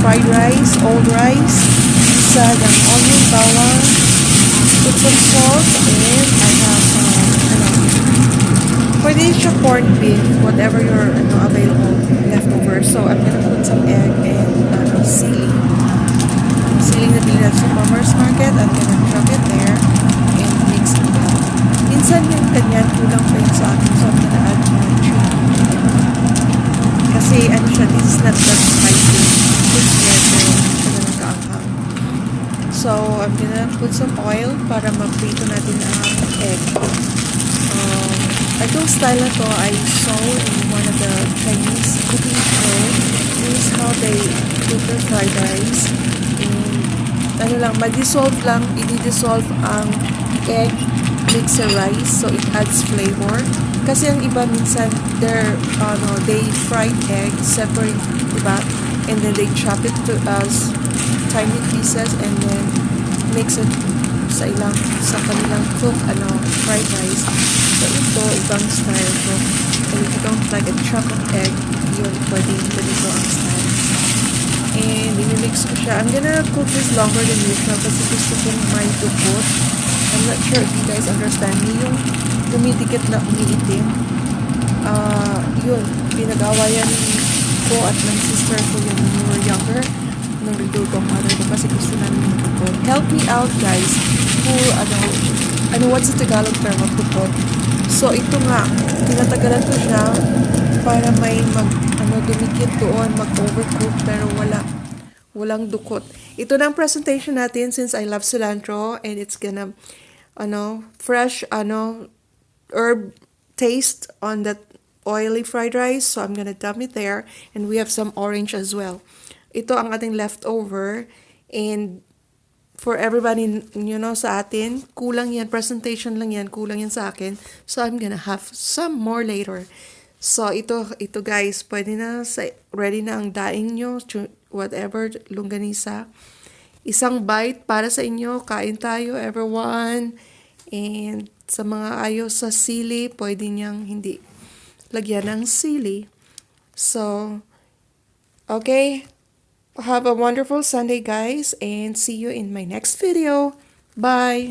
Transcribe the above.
fried rice, old rice, isa ng onion bawang, put some salt, and I have, pwede siya corned beef, whatever your available leftover. So I'm gonna put some egg and sili. Siling na bilhin sa farmer's market. I'm gonna chop it there and mix it up. Minsan yung ganyan, kulang pa yun sa akin. So I'm gonna add more chili. Kasi siya, this is not that spicy. It's medyo siya na nagkaanghang. So I'm gonna put some oil para ma-prito natin ang egg. Itong style na to I saw in one of the Chinese cooking show. This is how they cook their fried rice. Ma-dissolve lang, i-dissolve ang egg mix sa rice so it adds flavor. Kasi ang iba minsan, they fry egg separate, diba? And then they chop it to as tiny pieces and then mix it sa kanilang cook, fried rice. So ito, ibang style ko. And if you don't like a chunk of egg, yun, pwede ito ang style. And i-mix ko siya. I'm gonna cook this longer than usual kasi gusto kong may dukot. I'm not sure if you guys understand me. Yung dumidikit na umiitim. Yun, pinag-awayan ko at ng sister ko yun when we were younger. Nung nagdudong mother ko kasi gusto namin yung dukot. Help me out guys. What's the Tagalog term of dukot? So ito nga, tinatagalan ko siya para may dumikit doon, mag-overcook pero walang dukot. Ito na ang presentation natin since I love cilantro and it's gonna fresh herb taste on that oily fried rice. So I'm gonna dump it there and we have some orange as well. Ito ang ating leftover and for everybody, sa atin, kulang yan, presentation lang yan, kulang yan sa akin. So I'm gonna have some more later. So, ito guys, pwede na, ready na ang daing nyo, whatever, longganisa. Isang bite para sa inyo, kain tayo, everyone. And sa mga ayaw sa sili, pwede niyang hindi lagyan ng sili. So, okay, have a wonderful Sunday guys, and see you in my next video. Bye!